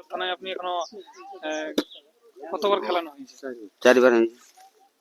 বড়াবাজার থানায় আপনি এখনো আহ, কতবার খেলানো হয়েছে? চারবার হয়েছে।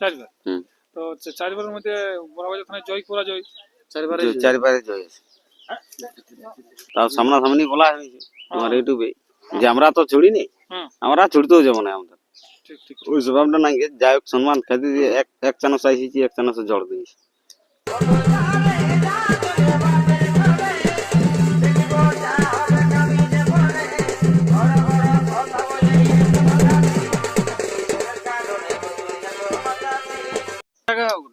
চারবার। হুম। তো চারবারের মধ্যে বড়াবাজার থানায় জয় পরাজয় চারবারে জয় আছে। তাও সামনাসামনি বলা হয়েছে আমার ইউটিউবে যে আমরা তো ছড়িনি, হুম। আমরা ছুটতেও যাবো না। আমাদের ঠিক ঠিক ওই স্বভাবটা নাই। যাই হোক সম্মান খাতে দিয়ে এক চানস আইসিছি, এক চানসে জড় দিয়েছি।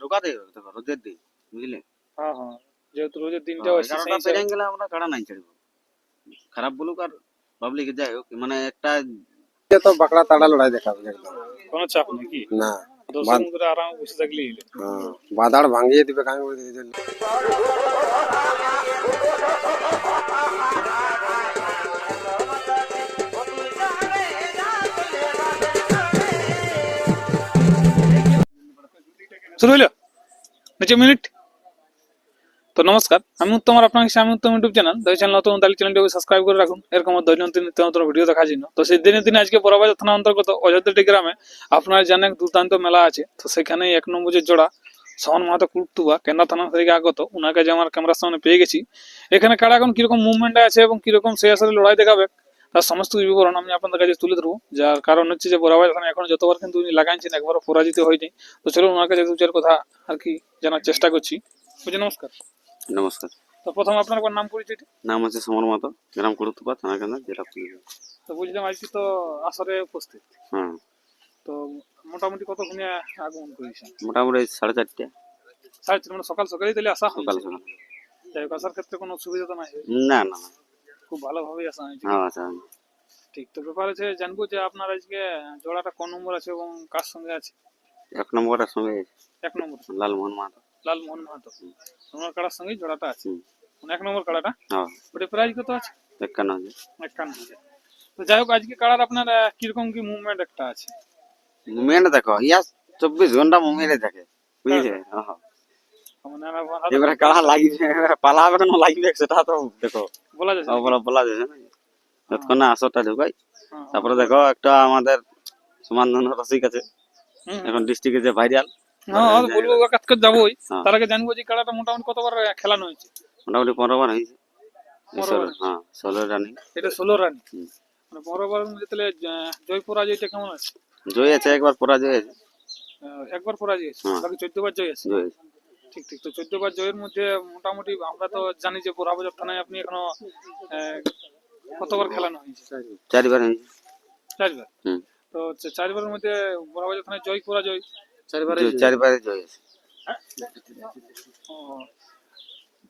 ঢোকাতে রোদের দিন বুঝলে। হ্যাঁ হ্যাঁ, যেহেতু রোজের দিনটা আছে 11টা সেই হিসাবে পেরিয়ে গেলে আমরা কাড়া নাই ছাড়বো। খারাপ বলুক আর পাবলিক, যাই হোক মানে একটা তো বাকড়া তাড়া লড়াই দেখাবে একদম। কোনো চাপ নেই কি না দর্শক করে আরাম বসে থাকলেই হলো। বাদাড় ভাঙিয়ে দিবে কাঁগে বলে দিবে। শুরু হইলো 2 মিনিট। তো নমস্কার, আমি উত্তম, আর আপনার আমি উত্তম ইউটিউব চ্যানেল। তো এই চ্যানেল নতুন তাহলে চ্যানেলটাকে সাবস্ক্রাইব করে রাখুন এরকম দৈনন্দিন নিত্য নতুন ভিডিও দেখার জন্য। তো সেই দিনে দিনে আজকে বড়াবাজার থানা অন্তর্গত অযোধ্যাটি গ্রামে আপনারা জানেন দুর্দান্ত মেলা আছে। তো সেখানে 1 নম্বরের জোড়া সমান মাহাতো কুর্তুবা কেন্দ্রা থানা থেকে আগত, ওনাকে যে আমার ক্যামেরার সামনে পেয়ে গেছি। এখানে কারা এখন কিরকম মুভমেন্ট আছে এবং কিরকম সে আসলে লড়াই দেখাবে তার সমস্ত বিবরণ আমি আপনাদের কাছে তুলে ধরবো। যার কারণ হচ্ছে যে বড়াবাজার থানা এখন যতবার কিন্তু উনি লাগাইছেন একবারও পরাজিত হয়নি। তো চলুন ওনার কাছে দু চার কথা আর কি জানার চেষ্টা করছি। বুঝি নমস্কার। নমস্কার। তো প্রথম আপনার একবার নাম পরিচয়টি। নাম আছে সমর মাতো, গ্রাম কুড়ুতুপা, থানা কেন্দ্র, জেলা পুরুলিয়া। তো বুঝলাম আজকে তো আসরে উপস্থিত। হ্যাঁ, তো মোটামুটি কতক্ষণে আগমন করেছেন? মোটামুটি 4:30। 4:30 মানে সকাল সকালই তাহলে আসা সকাল হয়েছে। সকাল। যাই হোক, আসার ক্ষেত্রে কোনো অসুবিধা তো নাই? না না না। খুব ভালোভাবেই আসা হয়েছে। হ্যাঁ আচ্ছা। ঠিক। তো ব্যাপার আছে জানবো যে আপনার আজকে জোড়াটা কোন নম্বর আছে এবং কার সঙ্গে আছে? 1 নম্বরের সঙ্গে 1 নম্বর লালমোহন মাহাতো। লালমোহন মাহাতো, ওনার কাড়ার সঙ্গেই জোড়াটা আছে। হুম। মানে 1 নম্বর কাড়াটা হ্যাঁ, ওটা প্রাইস কত আছে? 51,000। 51,000। তো যাই হোক, আজকে কাড়ার আপনার কিরকম কি মুভমেন্ট একটা আছে? মুভমেন্ট দেখো, ইয়া 24 ঘন্টা মুভমেন্টে থাকে বুঝলে। হ্যাঁ, মানে এবারে কাড়া লাগবে, এবারে পালাবে না লাগবে সেটা তো দেখো বলা যাচ্ছে বলা যায় না। যতক্ষণ না আসরটা ঢুকাই। হ্যাঁ, তারপরে দেখো একটা আমাদের সমানধন রসিক আছে হুম। এখন ডিস্ট্রিক্টে যে ভাইরাল। হ্যাঁ বলবো, কাজ করে যাবোই। হ্যাঁ। তার আগে জানবো যে খেলাটা মোটামুটি কতবার খেলানো হয়েছে? মোটামুটি 15 বার হয়েছে। 15 বার। হ্যাঁ 16 রানিং। এটা 16 রান। হুম। মানে 15 বারের মধ্যে তাহলে জয় পরাজয়টা কেমন আছে? জয় আছে, একবার পরাজয় আছে। একবার পরাজয় আছে, হ্যাঁ। বাকি 14 বার জয় আছে। জয় আছে। ঠিক ঠিক। তো 14 বার জয়ের মধ্যে মোটামুটি আমরা তো জানি যে বড়াবাজার থানায় আপনি এখনো আহ, কতবার খেলানো হয়েছে? 4 বার হয়েছে। 4 বার। হুম। তো 4 বারের মধ্যে বড়াবাজার থানায় জয় পরাজয় 4 বারে জয় আছে। ও,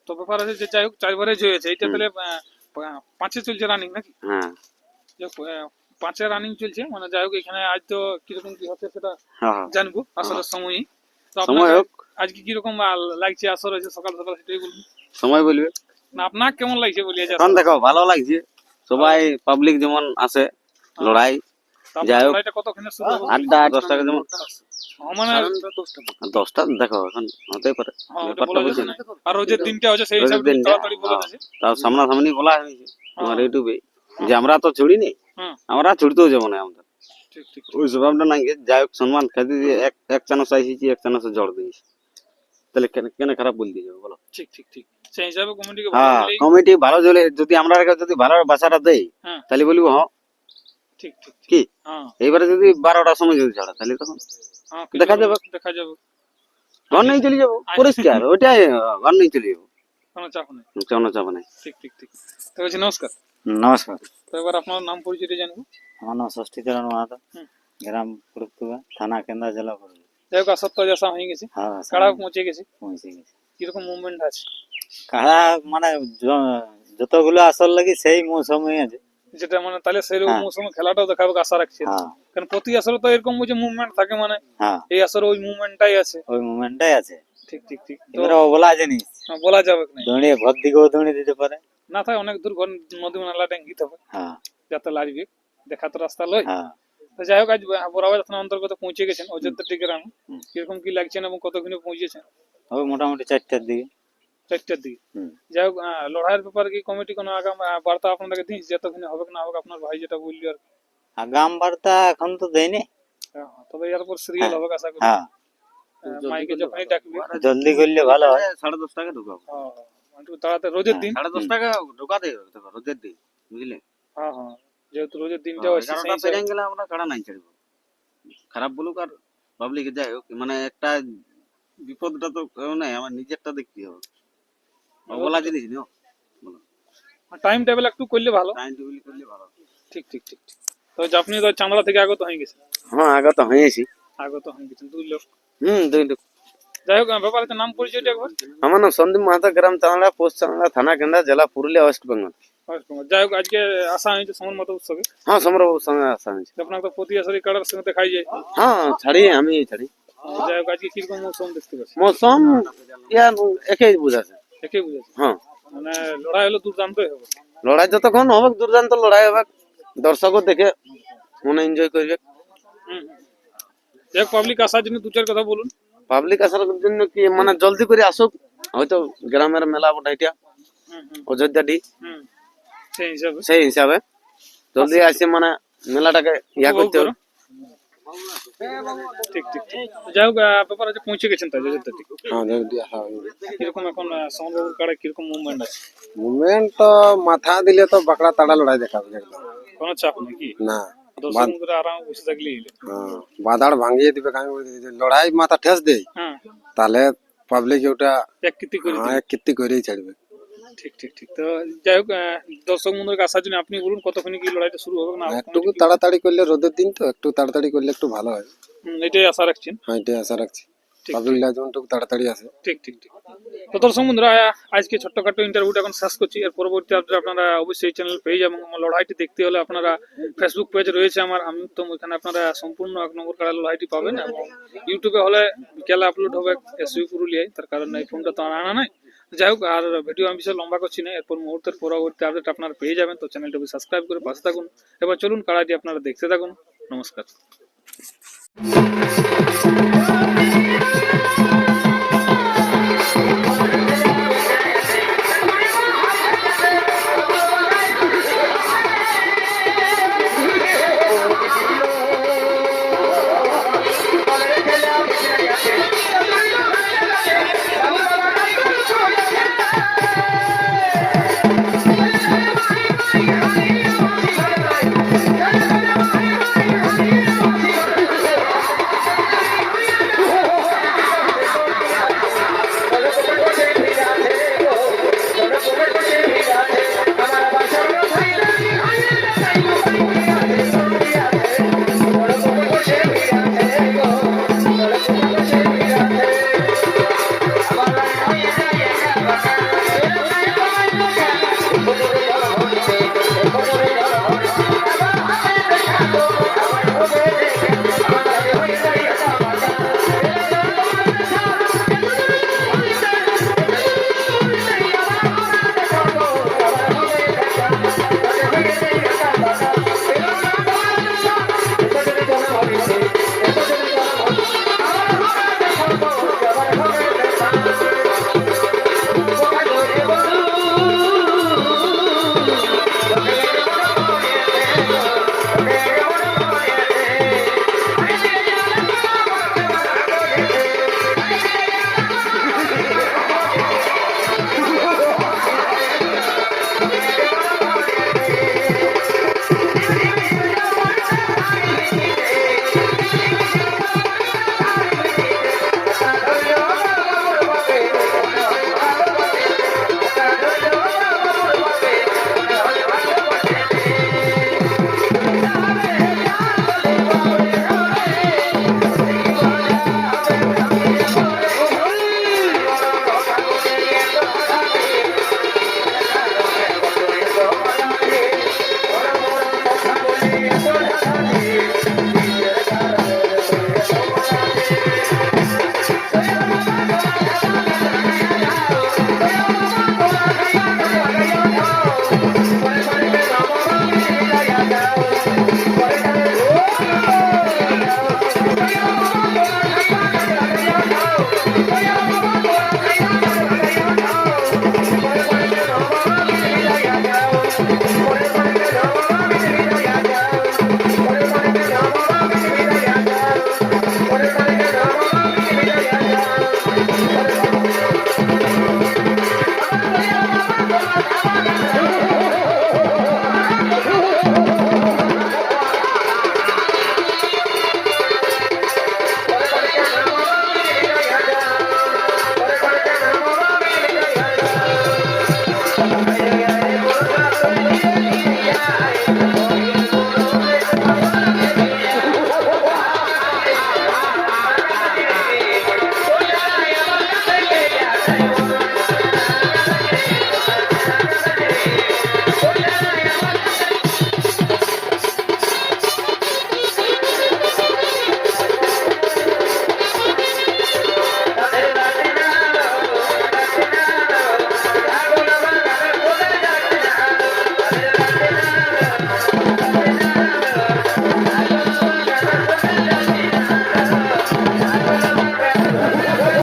তো ব্যাপার আছে যে যাই হোক 4 বারে জয় আছে। এইটা হুম। তাহলে 5-এ চলছে রানিং নাকি? হ্যাঁ 5-এ রানিং চলছে। মানে যাই হোক, এখানে আজ তো কিরকম কি হচ্ছে সেটা হ্যাঁ জানবো আসলে সময়ই। তো সময় আপনার হোক। আজকে কিরকম লাগছে আসর হয়েছে সকাল সকাল সেটাই বলুন। সময় বলবে। না আপনার কেমন লাগছে বলিয়া যাচ্ছে? এখন দেখো ভালো লাগছে, সবাই পাবলিক যেমন আছে লড়াই। যাই হোক লড়াইটা কতক্ষণে শুরু হবে? 8টা 10 টাকা যেমন। মানে 10টা দেখো এখন হতেই পারে, হ্যাঁ, ওটা ব্যাপারটা বলা বুঝছো যাচ্ছে না। না। আর রোজের দিনটা হচ্ছে সেই রোজের হিসাবে দিনটা, তাড়াতাড়ি বলা যাচ্ছে। তাও সামনাসামনি বলা হয়েছে আমার হ্যাঁ। ইউটিউবে যে আমরা তো ছড়িনি, হুম। আমরা ছুটতেও যাবো না। আমাদের ঠিক ঠিক ওই স্বভাবটা নাই। যাই হোক সম্মান খাতে দিয়ে এক চানস আইসিছি, এক চানসে জড় দিয়েছি। তাহলে কেন কেন খারাপ বল দিয়ে যাবো বলো? ঠিক ঠিক ঠিক। সেই হিসাবে কমিটিকে ভালো হ্যাঁ, বলেই। কমিটি ভালো চলে, যদি আমরা যদি ভালো বাসাটা দেই হ্যাঁ তাহলে বলবো হ্যাঁ। ঠিক ঠিক ঠিক। কি হ্যাঁ এইবারে যদি 12টার সময় যদি ছাড়া তাহলে তখন হ্যাঁ, দেখা যাবে। দেখা যাবে। ঘর নিয়ে চলে যাবো, পরিষ্কার ওইটাই। ঘর নিয়ে চলে যাবো, কোনো চাপ নেই। কোনো চাপ নাই। ঠিক ঠিক ঠিক। তো বলছি নমস্কার। নমস্কার। তো এবার আপনার নাম পরিচয়টা জানবো। আমার নাম ষষ্ঠীচরণ মাহাতো, হুম। গ্রাম কুড়ুতুবা, থানা কেন্দ্রা, জেলা পুরুলিয়া। যাই হোক, আসর তো আসা হয়ে গেছে, হ্যাঁ কাড়া পৌঁছে গেছে। পৌঁছে গেছে। কিরকম মুভমেন্ট আছে? কাড়া মানে যতগুলো আসল লাগি সেই মৌসুমে আছে। যেটা মানে তাহলে সেই হ্যাঁ। মৌসুমে খেলাটাও দেখাবে আশা রাখছি। হ্যাঁ কারণ প্রতি আসরে তো এরকম যে মুভমেন্ট থাকে, মানে হ্যাঁ এই আসরে ওই মুভমেন্টটাই আছে। ওই মুভমেন্টটাই আছে। ঠিক ঠিক ঠিক। তো এবারে বলা জানিস বলা যাবে না, দৌড়িয়ে ঘর দিকেও দৌড়ে দিতে পারে। না থাকে অনেক দূর ঘর নদী নালা ডেঙ্গিতে হবে হ্যাঁ যাতে লাগবে, দেখা তো রাস্তা লয়। হ্যাঁ। তো যাই হোক, আজ বড়াবাজার থানা অন্তর্গত পৌঁছে গেছেন অযোধ্যাটি গ্রামে। কিরকম কি লাগছেন এবং কতক্ষণে পৌঁছেছেন? ওই মোটামুটি 4টার দিকে। 4টার দিকে। হুম। যাই হোক, লড়াইয়ের ব্যাপারে কি কমিটি কোনো আগাম বার্তা আপনাদেরকে দিয়েছে যে এতক্ষণে হবে কি না হবে, আপনার ভাই যেটা বললি আর কি? আগাম বার্তা এখন তো দেয়নি। তবে এরপর সিরিয়াল হবে আশা করি। হ্যাঁ, মাইকে যখনই ডাকবে। জলদি করলে ভালো হয়। 10:30 টাকা ঢুকাবো। একটু তাড়াতাড়ি রোজের দিন। 10:30 টাকা ঢুকা দেবে দেখো, রোজের দিন বুঝলে। হ্যাঁ, যেহেতু রোজের দিনটাও আছে 11টা সেই হিসাবে। পেরিয়ে গেলে আমরা কাড়া নাই ছাড়বো। খারাপ বলুক আর পাবলিক যাই হোক, মানে একটা বিপদটা তো কেউ নাই, আমার নিজেরটা দেখতে হবে। অবলা জিনিস নিও, টাইম টেবিল একটু করলে ভালো। টাইম টেবিল করলে ভালো। ঠিক। তো আপনি তো চামড়া থেকে আগত হয়ে গেছেন। হ্যাঁ, আগে তো হয়েছি। আগত হয়ে গেছেন 2 লোক। দুই লোক। যাই হোক, ব্যাপারে তো নাম পরিচয়টা একবার। আমার নাম সন্দীপ মাহাতো, গ্রাম চাঁদড়া, পোস্ট চাঁদড়া, থানা কেন্দ্রা, জেলা পুরুলিয়া, ওয়েস্ট বেঙ্গল। যাই হোক, আজকে আসা হয়েছে সমর মতো উৎসবে। হ্যাঁ, সমরবাবুর সঙ্গে আসা হয়েছে। আপনার তো প্রতি আসরে কাড়ার সঙ্গে তো খাই যায়। হ্যাঁ, ছাড়ি, আমি ছাড়ি। যাই হোক, আজকে কিরকম মৌসুম দেখতে পাচ্ছি? মৌসুম একই বুঝাছে। একেই বুঝেছি। হ্যাঁ, মানে লড়াই হলো দুর্দান্তই হবে। লড়াই যতক্ষণ হবে দুর্দান্ত লড়াই হবে, দর্শকও দেখে মনে এনজয় করবে। হুম। যাই হোক, পাবলিক আসার জন্য 2-4 কথা বলুন। পাবলিক আসার জন্য কি মানে জলদি করে আসুক, হয়তো গ্রামের মেলা বটে এটা, হুম। অযোধ্যাটি, সেই হিসাবে সেই হিসাবে জলদি আসে মানে মেলাটাকে ইয়া করতে হবে। ঠিক। যাই হোক, ব্যাপার আছে পৌঁছে গেছেন তাই অযোধ্যা থেকে। কিরকম এখন সমরবাবুর কাড়ে কিরকম মুভমেন্ট আছে? মুভমেন্ট তো মাথা দিলে তো বাকড়া তাড়া লড়াই দেখাবে একদম। কোনো চাপ নেই কি? না, দর্শক বন্ধুরা আরাম বসে থাকলেই হলো। বাদাড় ভাঙিয়ে দিবে। আমি বলি যে লড়াই মাথা ঠেস দেই, হ্যাঁ, তাহলে পাবলিক ওটা এক কীর্তি করে দিবে। এক কীর্তি করেই ছাড়বে। ঠিক। তো যাই হোক, দর্শক বন্ধুকে আসার জন্য আপনি বলুন কতক্ষণ কি লড়াইটা শুরু হবে না? একটু তাড়াতাড়ি করলে, রোদের দিন তো একটু তাড়াতাড়ি করলে একটু ভালো হয়। এটাই আশা রাখছেন। হ্যাঁ, এটাই আশা রাখছি। ঠিক। পাবলিকরা যেমন তাড়াতাড়ি আসে। ঠিক। তো দর্শক বন্ধুরা, আজকে ছোট্টখাটো ইন্টারভিউটা এখন শেষ করছি। এর পরবর্তী আপডেট আপনারা অবশ্যই চ্যানেল পেয়ে যাবেন। আমার লড়াইটি দেখতে হলে আপনারা ফেসবুক পেজ রয়েছে আমার, আমি উত্তম, ওইখানে আপনারা সম্পূর্ণ 1 নম্বর কাড়া লড়াইটি পাবেন। এবং ইউটিউবে হলে বিকেলে আপলোড হবে এসইউ পুরুলিয়ায়, তার কারণ এই ফোনটা তো আনা নাই। যাই হোক, আর ভিডিও আমি বেশি লম্বা করছি না। এরপর মুহূর্তের পরবর্তী আপডেট আপনারা পেয়ে যাবেন। তো চ্যানেলটাকে সাবস্ক্রাইব করে পাশে থাকুন। এবার চলুন কাড়াটি আপনারা দেখতে থাকুন। নমস্কার।